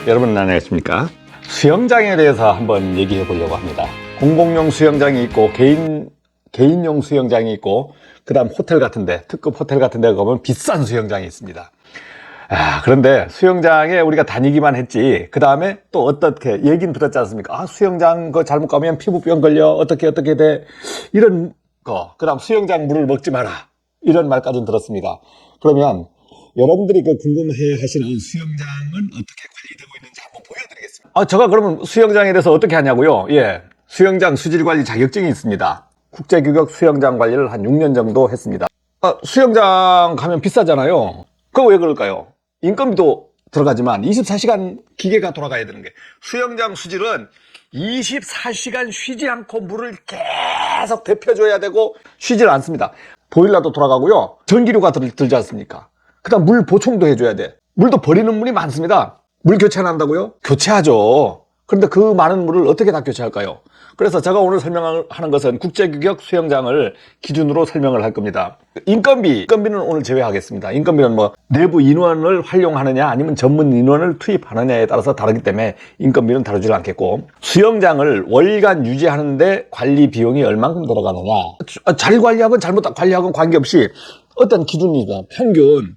여러분 안녕하십니까? 수영장에 대해서 한번 얘기해 보려고 합니다. 공공용 수영장이 있고 개인용 수영장이 있고 그 다음 호텔 같은데, 특급 호텔 같은데 가면 비싼 수영장이 있습니다. 그런데 수영장에 우리가 다니기만 했지 그 다음에 또 어떻게 얘기는 들었지 않습니까? 수영장 그 잘못 가면 피부병 걸려, 어떻게 돼, 이런 거. 그 다음 수영장 물을 먹지 마라, 이런 말까지는 들었습니다. 그러면 여러분들이 그 궁금해 하시는 수영장은 어떻게 관리되고 있는지 한번 보여드리겠습니다. 제가 그러면 수영장에 대해서 어떻게 하냐고요? 예, 수영장 수질관리 자격증이 있습니다. 국제규격 수영장 관리를 한 6년 정도 했습니다. 수영장 가면 비싸잖아요. 그거 왜 그럴까요? 인건비도 들어가지만 24시간 기계가 돌아가야 되는 게, 수영장 수질은 24시간 쉬지 않고 물을 계속 데펴줘야 되고 쉬질 않습니다. 보일러도 돌아가고요, 전기료가 들지 않습니까? 그 다음 물 보충도 해줘야 돼. 물도 버리는 물이 많습니다. 물 교체는 한다고요? 교체하죠. 그런데 그 많은 물을 어떻게 다 교체할까요? 그래서 제가 오늘 설명하는 것은 국제규격 수영장을 기준으로 설명을 할 겁니다. 인건비는 오늘 제외하겠습니다. 인건비는 뭐 내부 인원을 활용하느냐 아니면 전문 인원을 투입하느냐에 따라서 다르기 때문에 인건비는 다루지 않겠고, 수영장을 월간 유지하는데 관리 비용이 얼만큼 들어가느냐, 잘 관리하건 잘못 관리하건 관계없이 어떤 기준이다. 평균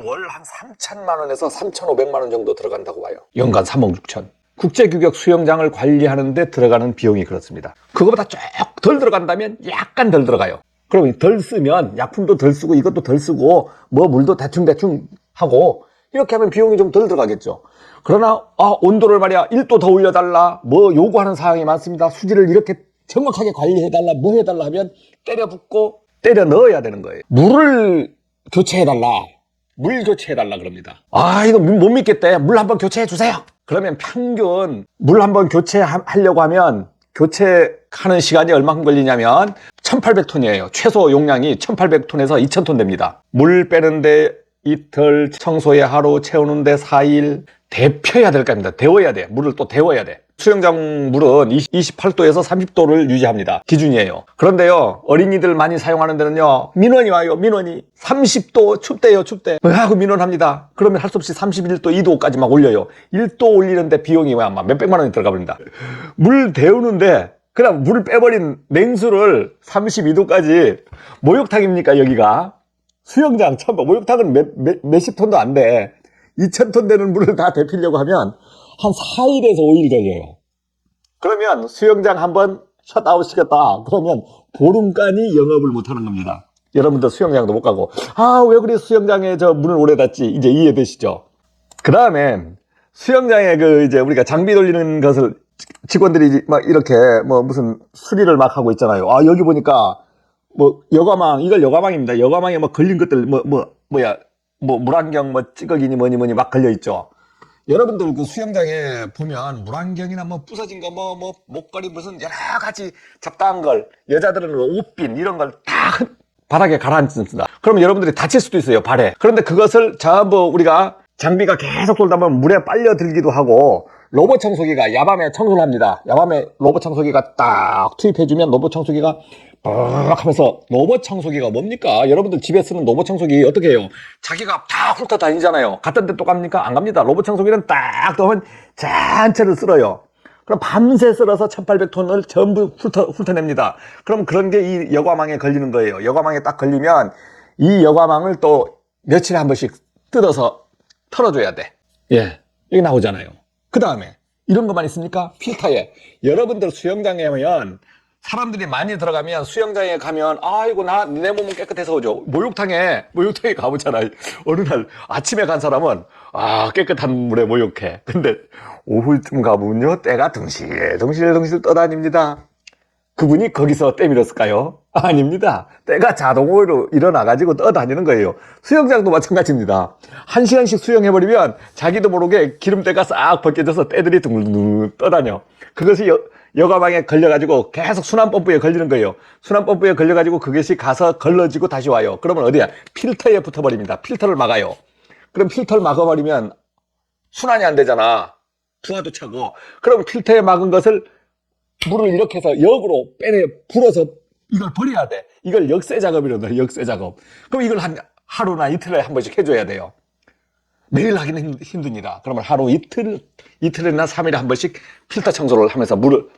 월 한 3천만 원에서 3,500만 원 정도 들어간다고 봐요. 연간 3억 6천. 국제규격 수영장을 관리하는데 들어가는 비용이 그렇습니다. 그거보다 쭉 덜 들어간다면 약간 덜 들어가요. 그러면 덜 쓰면 약품도 덜 쓰고 이것도 덜 쓰고 뭐 물도 대충 하고 이렇게 하면 비용이 좀 덜 들어가겠죠. 그러나 온도를 말이야 1도 더 올려달라, 뭐 요구하는 사항이 많습니다. 수질을 이렇게 정확하게 관리해달라, 뭐 해달라 하면 때려 붓고 때려 넣어야 되는 거예요. 물을 교체해달라, 물 교체해달라 그럽니다. 이거 못 믿겠대, 물 한번 교체해주세요. 그러면 평균 물 한번 교체하려고 하면 교체하는 시간이 얼마큼 걸리냐면 1800톤이에요. 최소 용량이 1800톤에서 2000톤 됩니다. 물 빼는데 이틀, 청소에 하루, 채우는데 4일, 데펴야 될 겁니다. 데워야 돼. 물을 또 데워야 돼. 수영장 물은 28도에서 30도를 유지합니다. 기준이에요. 그런데요, 어린이들 많이 사용하는 데는요, 민원이 와요. 민원이 30도 춥대요. 춥대. 하고 민원합니다. 그러면 할 수 없이 31도, 2도까지 막 올려요. 1도 올리는데 비용이 아마 몇백만 원이 들어가 버립니다. 물 데우는데 그다음 물 빼버린 냉수를 32도까지, 목욕탕입니까 여기가? 수영장 처음 봐. 목욕탕은 몇십 톤도 안 돼. 2000톤 되는 물을 다 데피려고 하면 한 4일에서 5일 걸려요. 그러면 수영장 한번 셧아웃 시켰다 그러면 보름간이 영업을 못하는 겁니다. 여러분들 수영장도 못 가고, 왜 그래 수영장에 저 문을 오래 닫지, 이제 이해되시죠? 그 다음에 수영장에 이제 우리가 장비 돌리는 것을 직원들이 막 이렇게 뭐 무슨 수리를 막 하고 있잖아요. 여기 보니까 뭐 여과망, 이걸 여과망입니다. 여과망에 뭐 걸린 것들 물안경 찌꺼기니 뭐니 막 걸려 있죠. 여러분들 그 수영장에 보면 물안경이나 뭐 부서진 거 목걸이 무슨 여러 가지 잡다한 걸, 여자들은 옷핀 이런 걸 다 바닥에 가라앉습니다. 그러면 여러분들이 다칠 수도 있어요, 발에. 그런데 그것을 전부 우리가 장비가 계속 돌다 보면 물에 빨려 들기도 하고, 로봇 청소기가 야밤에 청소를 합니다. 야밤에 로봇 청소기가 딱 투입해주면 로봇 청소기가 하면서, 로봇 청소기가 뭡니까? 여러분들 집에 쓰는 로봇 청소기 어떻게 해요? 자기가 다 훑어 다니잖아요. 갔던 데 또 갑니까? 안 갑니다. 로봇 청소기는 딱 넣으면 전체를 쓸어요. 그럼 밤새 쓸어서 1800톤을 전부 훑어냅니다. 그럼 그런 게 이 여과망에 걸리는 거예요. 여과망에 딱 걸리면 이 여과망을 또 며칠에 한 번씩 뜯어서 털어줘야 돼. 예, 여기 나오잖아요. 그 다음에 이런 것만 있습니까? 필터에. 여러분들 수영장에 가면, 사람들이 많이 들어가면, 수영장에 가면 아이고 내 몸은 깨끗해서 오죠. 목욕탕에 가보잖아요. 어느 날 아침에 간 사람은 깨끗한 물에 목욕해. 근데 오후쯤 가보면요, 때가 덩실덩실 떠다닙니다. 그분이 거기서 때 밀었을까요? 아닙니다. 때가 자동으로 일어나가지고 떠다니는 거예요. 수영장도 마찬가지입니다. 1시간씩 수영해버리면 자기도 모르게 기름때가 싹 벗겨져서 때들이 둥둥 떠다녀. 그것이 여과망에 걸려가지고 계속 순환펌프에 걸리는 거예요. 순환펌프에 걸려가지고 그것이 가서 걸러지고 다시 와요. 그러면 어디야? 필터에 붙어버립니다. 필터를 막아요. 그럼 필터를 막아버리면 순환이 안 되잖아. 부하도 차고. 그럼 필터에 막은 것을 물을 이렇게 해서 역으로 불어서 이걸 버려야 돼. 이걸 역세 작업이란다. 역세 작업. 그럼 이걸 하루나 이틀에 한 번씩 해줘야 돼요. 매일 하기는 힘듭니다. 그러면 하루 이틀이나 3일에 한 번씩 필터 청소를 하면서 물을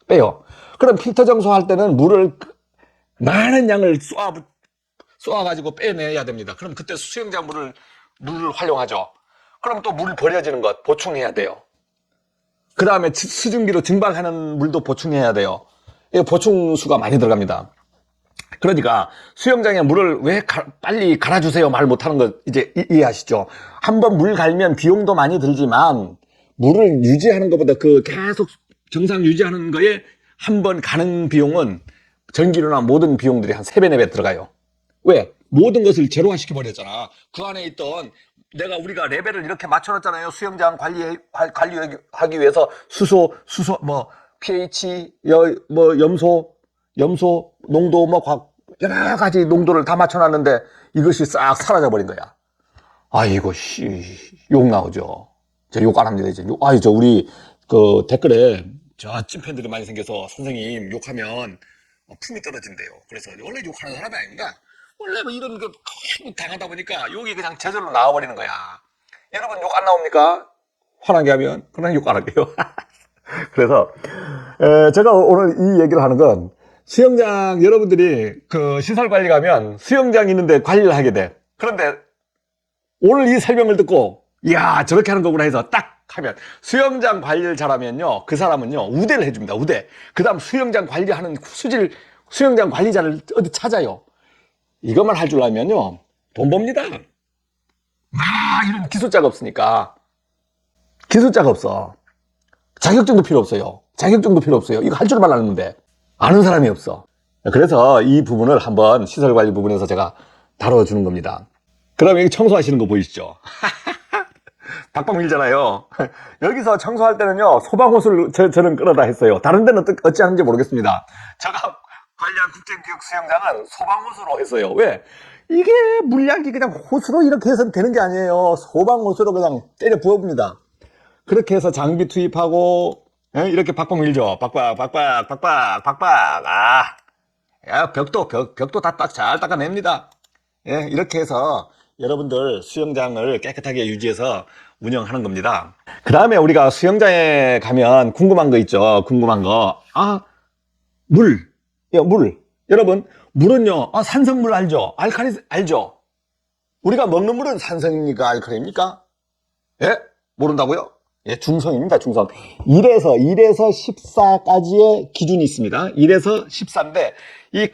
빼요. 그럼 필터 청소할 때는 물을 많은 양을 쏘아가지고 빼내야 됩니다. 그럼 그때 수영장 물을 활용하죠. 그럼 또 물 버려지는 것 보충해야 돼요. 그 다음에 수증기로 증발하는 물도 보충해야 돼요. 이 보충수가 많이 들어갑니다. 그러니까 수영장에 물을 왜 빨리 갈아주세요 말 못하는 거 이제 이해하시죠? 한번 물 갈면 비용도 많이 들지만 물을 유지하는 것보다 그 계속 정상 유지하는 거에 한 번 가는 비용은 전기료나 모든 비용들이 한 3배, 4배 들어가요. 왜? 모든 것을 제로화 시켜버렸잖아. 그 안에 있던 우리가 레벨을 이렇게 맞춰놨잖아요. 수영장 관리하기 위해서 수소, pH, 염소, 농도, 여러 가지 농도를 다 맞춰놨는데 이것이 싹 사라져버린 거야. 아이고, 욕 나오죠. 제가 욕 안 합니다, 이제. 우리, 댓글에, 찐팬들이 많이 생겨서 선생님 욕하면 품이 떨어진대요. 그래서 원래 욕하는 사람이 아닙니다. 원래 이런 거 당하다 보니까 욕이 그냥 저절로 나와버리는 거야. 여러분 욕 안 나옵니까? 화나게 하면? 그냥 욕 안 할게요. 그래서, 제가 오늘 이 얘기를 하는 건 수영장 여러분들이 시설 관리 가면 수영장 있는데 관리를 하게 돼. 그런데 오늘 이 설명을 듣고 이야 저렇게 하는 거구나 해서 딱 하면 수영장 관리를 잘하면요 그 사람은요 우대를 해줍니다. 우대. 그 다음 수영장 관리하는 수영장 관리자를 어디 찾아요. 이것만 할 줄 알면요 돈 법니다. 이런 기술자가 없으니까. 기술자가 없어. 자격증도 필요 없어요. 이거 할 줄만 아는데 아는 사람이 없어. 그래서 이 부분을 한번 시설관리 부분에서 제가 다뤄주는 겁니다. 그럼 여기 청소하시는 거 보이시죠? 박박 밀잖아요. 여기서 청소할 때는요 소방호수를 저는 끌어다 했어요. 다른 데는 어찌 하는지 모르겠습니다. 제가 관리한 국제교육 수영장은 소방호수로 했어요. 왜? 이게 물량이 그냥 호수로 이렇게 해서 되는 게 아니에요. 소방호수로 그냥 때려 부어봅니다. 그렇게 해서 장비 투입하고 이렇게 박박 밀죠. 박박. 벽도 다 잘 닦아냅니다. 예, 이렇게 해서 여러분들 수영장을 깨끗하게 유지해서 운영하는 겁니다. 그 다음에 우리가 수영장에 가면 궁금한 거 있죠. 궁금한 거. 물. 여러분, 물은요, 산성물 알죠? 알칼리 알죠? 우리가 먹는 물은 산성입니까? 알칼리입니까? 예? 모른다고요? 예, 중성입니다, 중성. 1에서 14까지의 기준이 있습니다. 1에서 14인데, 이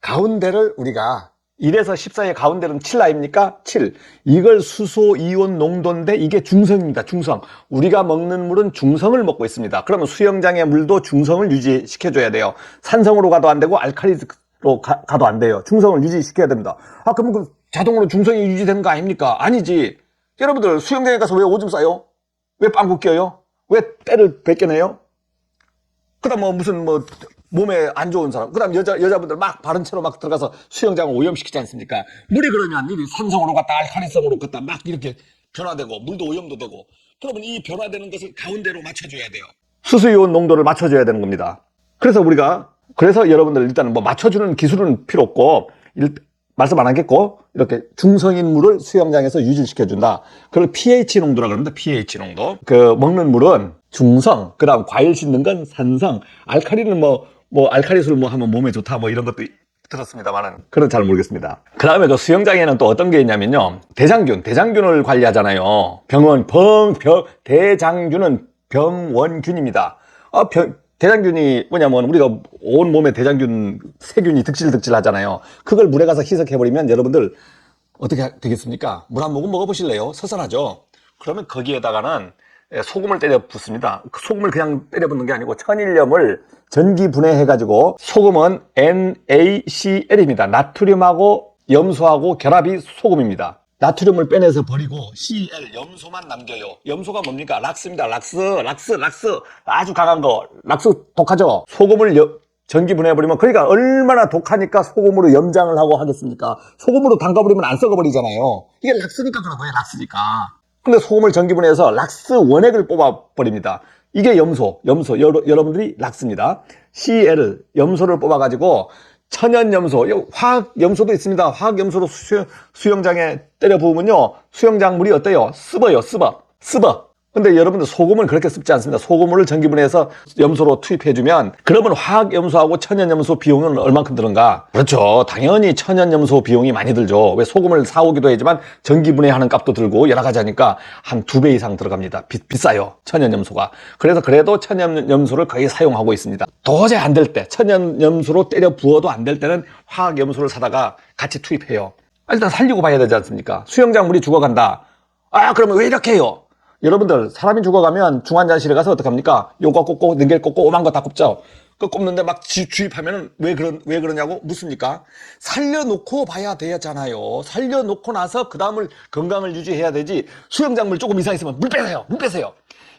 가운데를 우리가 1에서 14의 가운데는 7 아닙니까? 7. 이걸 수소 이온 농도인데 이게 중성입니다. 중성. 우리가 먹는 물은 중성을 먹고 있습니다. 그러면 수영장의 물도 중성을 유지시켜줘야 돼요. 산성으로 가도 안 되고 알칼리로 가도 안 돼요. 중성을 유지시켜야 됩니다. 그럼 자동으로 중성이 유지되는 거 아닙니까? 아니지. 여러분들 수영장에 가서 왜 오줌 싸요? 왜 빵꾸 껴요? 왜 때를 벗겨내요? 그 다음 몸에 안 좋은 사람, 그 다음 여자분들 막 바른 채로 막 들어가서 수영장을 오염시키지 않습니까? 물이 그러면 이 산성으로 갔다 알칼리성으로 갔다 막 이렇게 변화되고 물도 오염도 되고, 그러면 이 변화되는 것을 가운데로 맞춰줘야 돼요. 수소이온 농도를 맞춰줘야 되는 겁니다. 그래서 여러분들 일단은 맞춰주는 기술은 필요 없고, 말씀 안 하겠고, 이렇게 중성인 물을 수영장에서 유지시켜준다. 그걸 pH 농도라 그럽니다. pH 농도. 먹는 물은 중성, 그 다음 과일 씻는 건 산성, 알칼리는 알칼리술 하면 몸에 좋다 이런 것도 들었습니다만은 그건 잘 모르겠습니다. 그 다음에 수영장에는 또 어떤 게 있냐면요. 대장균을 관리하잖아요. 대장균은 병원균입니다. 대장균이 뭐냐면 우리가 온 몸에 세균이 득실득실 하잖아요. 그걸 물에 가서 희석해버리면 여러분들 어떻게 되겠습니까? 물 한 모금 먹어보실래요? 서산하죠? 그러면 거기에다가는 소금을 때려 붓습니다. 소금을 그냥 때려 붓는 게 아니고 천일염을 전기 분해해가지고, 소금은 NaCl입니다. 나트륨하고 염소하고 결합이 소금입니다. 나트륨을 빼내서 버리고 Cl, 염소만 남겨요. 염소가 뭡니까? 락스입니다. 락스. 아주 강한 거. 락스 독하죠? 소금을 전기 분해해버리면, 그러니까 얼마나 독하니까 소금으로 염장을 하고 하겠습니까? 소금으로 담가버리면 안 썩어버리잖아요. 이게 락스니까 그런 거예요, 락스니까. 근데 소금을 전기 분해해서 락스 원액을 뽑아버립니다. 이게 염소. 여러분들이 락스입니다. Cl, 염소를 뽑아가지고 천연염소, 화학염소도 있습니다. 화학염소로 수영장에 때려 부으면요, 수영장 물이 어때요? 습어요, 습어. 근데 여러분들 소금을 그렇게 습지 않습니다. 소금물을 전기분해해서 염소로 투입해주면, 그러면 화학염소하고 천연염소 비용은 얼만큼 드는가? 그렇죠. 당연히 천연염소 비용이 많이 들죠. 왜 소금을 사오기도 하지만 전기분해하는 값도 들고 여러 가지 하니까 한 2배 이상 들어갑니다. 비싸요. 천연염소가. 그래서 그래도 천연염소를 거의 사용하고 있습니다. 도저히 안 될 때, 천연염소로 때려 부어도 안 될 때는 화학염소를 사다가 같이 투입해요. 일단 살리고 봐야 되지 않습니까? 수영장 물이 죽어간다. 그러면 왜 이렇게 해요? 여러분들, 사람이 죽어가면 중환자실에 가서 어떡합니까? 요거 꼽고, 능겔 꼽고, 오만 거 다 꼽죠? 그 꼽는데 막 주입하면은 왜 그러냐고 묻습니까? 살려놓고 봐야 되잖아요. 살려놓고 나서 그 다음을 건강을 유지해야 되지. 수영장물 조금 이상 있으면 물 빼세요.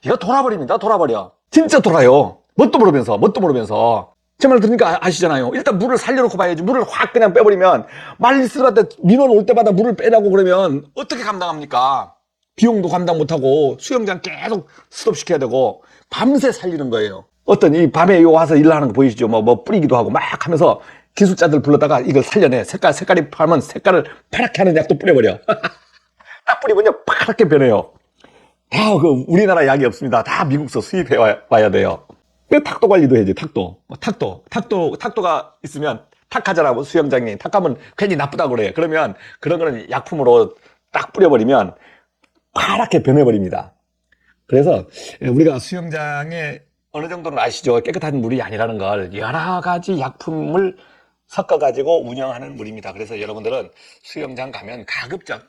이거 돌아버립니다. 돌아버려. 진짜 돌아요. 뭣도 모르면서. 제 말 들으니까 아시잖아요. 일단 물을 살려놓고 봐야지. 물을 확 그냥 빼버리면, 말리스한테 민원 올 때마다 물을 빼라고 그러면 어떻게 감당합니까? 비용도 감당 못하고 수영장 계속 스톱시켜야 되고 밤새 살리는 거예요. 어떤 이 밤에 와서 일 하는 거 보이시죠? 뭐 뿌리기도 하고 막 하면서 기술자들 불러다가 이걸 살려내. 색깔이 파면 색깔을 파랗게 하는 약도 뿌려버려. 딱 뿌리면요 파랗게 변해요. 다 우리나라 약이 없습니다. 다 미국서 수입해 와야 돼요. 그 탁도 관리도 해야지. 탁도가 있으면 탁하잖아. 수영장이 탁하면 괜히 나쁘다고 그래요. 그러면 그런 거는 약품으로 딱 뿌려버리면 파랗게 변해버립니다. 그래서 우리가 수영장에 어느 정도는 아시죠? 깨끗한 물이 아니라는 걸 여러 가지 약품을 섞어가지고 운영하는 물입니다. 그래서 여러분들은 수영장 가면 가급적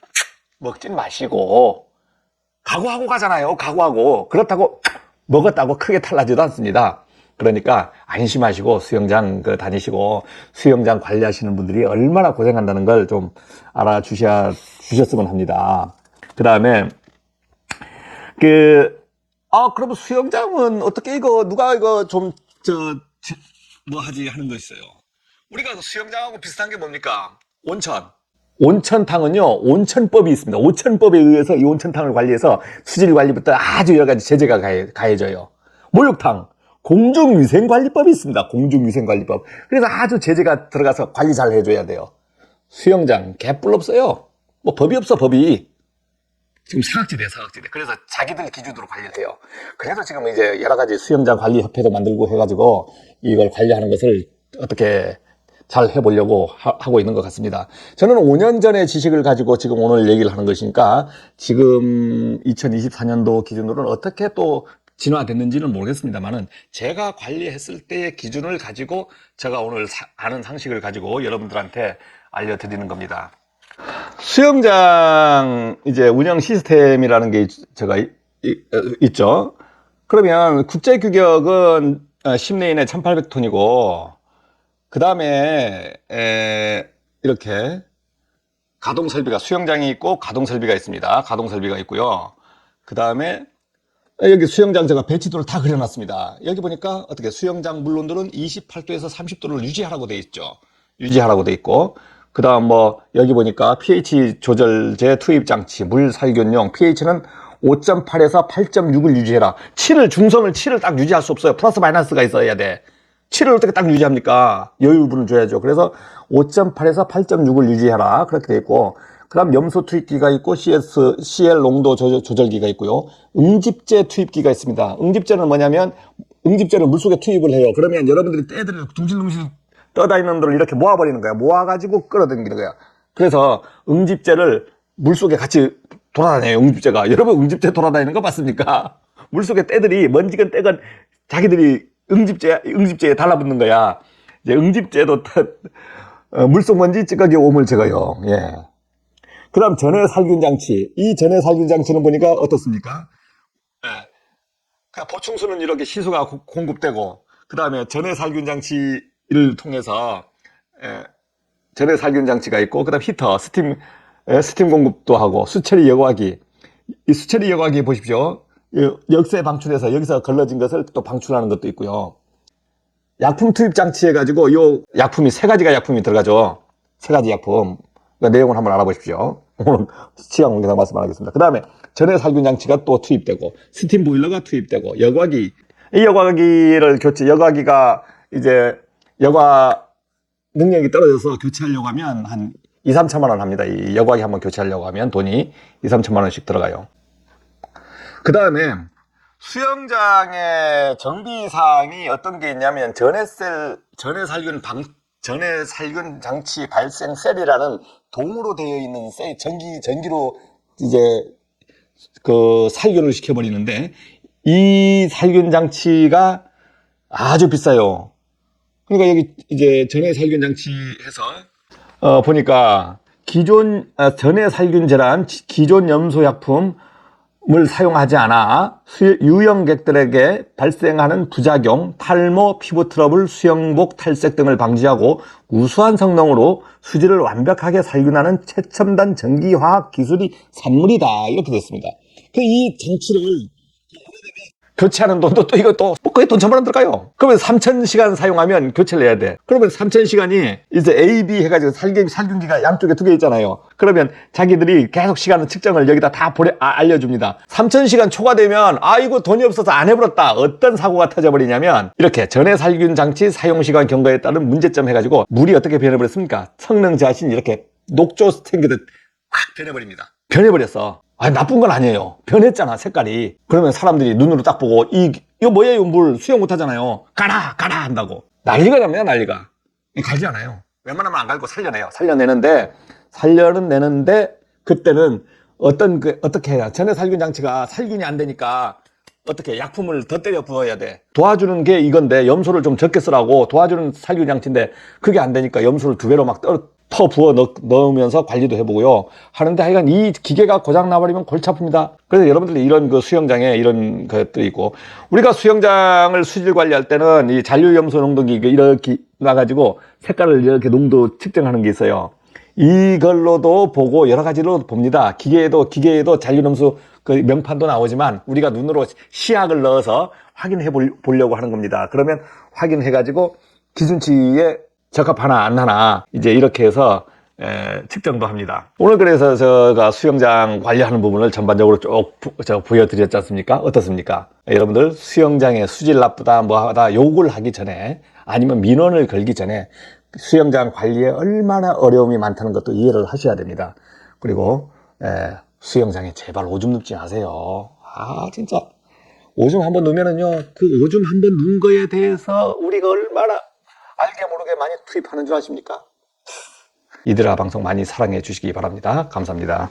먹진 마시고 각오하고 가잖아요. 각오하고. 그렇다고 먹었다고 크게 탈나지도 않습니다. 그러니까 안심하시고 수영장 다니시고 수영장 관리하시는 분들이 얼마나 고생한다는 걸 좀 알아주셨으면 합니다. 그 다음에, 그러면 수영장은 어떻게 누가 뭐 하지 하는 거 있어요. 우리가 수영장하고 비슷한 게 뭡니까? 온천. 온천탕은요, 온천법이 있습니다. 온천법에 의해서 이 온천탕을 관리해서 수질 관리부터 아주 여러 가지 제재가 가해져요. 목욕탕. 공중위생관리법이 있습니다. 공중위생관리법. 그래서 아주 제재가 들어가서 관리 잘 해줘야 돼요. 수영장, 개뿔 없어요. 뭐 법이 없어, 법이. 지금 사각지대. 그래서 자기들 기준으로 관리를 해요. 그래서 지금 이제 여러 가지 수영장 관리 협회도 만들고 해가지고 이걸 관리하는 것을 어떻게 잘 해보려고 하고 있는 것 같습니다. 저는 5년 전의 지식을 가지고 지금 오늘 얘기를 하는 것이니까 지금 2024년도 기준으로는 어떻게 또 진화됐는지는 모르겠습니다만은 제가 관리했을 때의 기준을 가지고 제가 오늘 아는 상식을 가지고 여러분들한테 알려드리는 겁니다. 수영장 이제 운영 시스템이라는 게 제가 있죠. 그러면 국제 규격은 10내인에 1800톤이고 그 다음에 이렇게 가동 설비가 수영장이 있고 가동 설비가 있습니다. 가동 설비가 있고요. 그 다음에 여기 수영장 제가 배치도를 다 그려놨습니다. 여기 보니까 어떻게 수영장 물론들은 28도에서 30도를 유지하라고 돼 있죠. 유지하라고 돼 있고 그 다음 뭐 여기 보니까 pH 조절제 투입 장치 물 살균용 pH는 5.8에서 8.6을 유지해라. 중성을 7을 딱 유지할 수 없어요. 플러스 마이너스가 있어야 돼. 7을 어떻게 딱 유지합니까? 여유분을 줘야죠. 그래서 5.8에서 8.6을 유지해라. 그렇게 돼 있고 그 다음 염소 투입기가 있고 CL 농도 조절기가 있고요. 응집제 투입기가 있습니다. 응집제는 뭐냐면 응집제를 물속에 투입을 해요. 그러면 여러분들이 떼들을 둥실둥실 떠다니는 들을 이렇게 모아버리는 거야. 모아가지고 끌어당기는 거야. 그래서 응집제를 물속에 같이 돌아다녀요. 응집제가. 여러분 응집제 돌아다니는 거 봤습니까? 물속에 떼들이 먼지건 떼건 자기들이 응집제에 달라붙는 거야. 이제 응집제도 물속 먼지 찌꺼기 오물 제거요. 예. 그 다음 전해 살균 장치. 이 전해 살균 장치는 보니까 어떻습니까? 예. 보충수는 이렇게 시수가 공급되고, 그 다음에 전해 살균 장치를 통해서, 전해 살균 장치가 있고, 그 다음 히터, 스팀 공급도 하고, 수처리 여과기. 이 수처리 여과기 보십시오. 역세 방출해서 여기서 걸러진 것을 또 방출하는 것도 있고요. 약품 투입 장치 해가지고, 요 약품이 3가지가 약품이 들어가죠. 3가지 약품. 그 내용을 한번 알아보십시오. 오늘 시간 관계상 말씀 안 하겠습니다. 그 다음에 전해 살균 장치가 또 투입되고, 스팀 보일러가 투입되고, 여과기. 이 여과기가 이제 여과 능력이 떨어져서 교체하려고 하면 한 2, 3천만 원 합니다. 이 여과기 한번 교체하려고 하면 돈이 2, 3천만 원씩 들어가요. 그 다음에 수영장의 정비사항이 어떤 게 있냐면 전해살균 장치 발생 셀이라는 동으로 되어 있는 셀, 전기로 이제 그 살균을 시켜버리는데 이 살균 장치가 아주 비싸요. 그러니까 여기 이제 전해살균 장치에서 보니까 기존 전해살균제란 기존 염소약품을 사용하지 않아 유영객들에게 발생하는 부작용, 탈모, 피부 트러블, 수영복 탈색 등을 방지하고 우수한 성능으로 수질을 완벽하게 살균하는 최첨단 전기화학 기술이 산물이다. 이렇게 됐습니다. 이 장치를 교체하는 돈도 또 이거 또 거의 돈 천만 원 들어가요. 그러면 3,000시간 사용하면 교체를 해야 돼. 그러면 3,000시간이 이제 A, B 해가지고 살균기가 양쪽에 2개 있잖아요. 그러면 자기들이 계속 시간 측정을 여기다 다 알려줍니다. 3,000시간 초과되면 이거 돈이 없어서 안 해버렸다. 어떤 사고가 터져버리냐면 이렇게 전해살균 장치 사용시간 경과에 따른 문제점 해가지고 물이 어떻게 변해버렸습니까? 성능 저하신 이렇게 녹조 생기듯 확 변해버립니다. 변해버렸어. 나쁜 건 아니에요. 변했잖아, 색깔이. 그러면 사람들이 눈으로 딱 보고, 이거 뭐예요? 물 수영 못 하잖아요. 가라 한다고. 난리가 납니다, 난리가. 갈지 않아요. 웬만하면 안 갈고 살려내는데, 그때는 어떻게 해야, 전해살균 장치가 살균이 안 되니까, 어떻게 약품을 더 때려 부어야 돼. 도와주는 게 이건데, 염소를 좀 적게 쓰라고 도와주는 살균 장치인데, 그게 안 되니까 염소를 2배로 막 터 부어 넣으면서 관리도 해보고요. 하는데 하여간 이 기계가 고장 나버리면 골치 아픕니다. 그래서 여러분들이 이런 그 수영장에 이런 것들이 있고, 우리가 수영장을 수질 관리할 때는 이 잔류염소 농도기 이렇게 놔가지고 색깔을 이렇게 농도 측정하는 게 있어요. 이걸로도 보고 여러 가지로 봅니다. 기계에도 잔류염소 그 명판도 나오지만 우리가 눈으로 시약을 넣어서 확인해 보려고 하는 겁니다. 그러면 확인해가지고 기준치에 적합하나 안 하나 이제 이렇게 해서 측정도 합니다. 오늘 그래서 제가 수영장 관리하는 부분을 전반적으로 쭉 보여드렸지 않습니까? 어떻습니까? 여러분들 수영장의 수질 나쁘다 뭐하다 욕을 하기 전에 아니면 민원을 걸기 전에 수영장 관리에 얼마나 어려움이 많다는 것도 이해를 하셔야 됩니다. 그리고 수영장에 제발 오줌 눕지 마세요. 진짜 오줌 한번 누면은요, 그 오줌 한번 누운 거에 대해서 우리가 얼마나 알게 모르게 많이 투입하는 줄 아십니까? 이들아 방송 많이 사랑해 주시기 바랍니다. 감사합니다.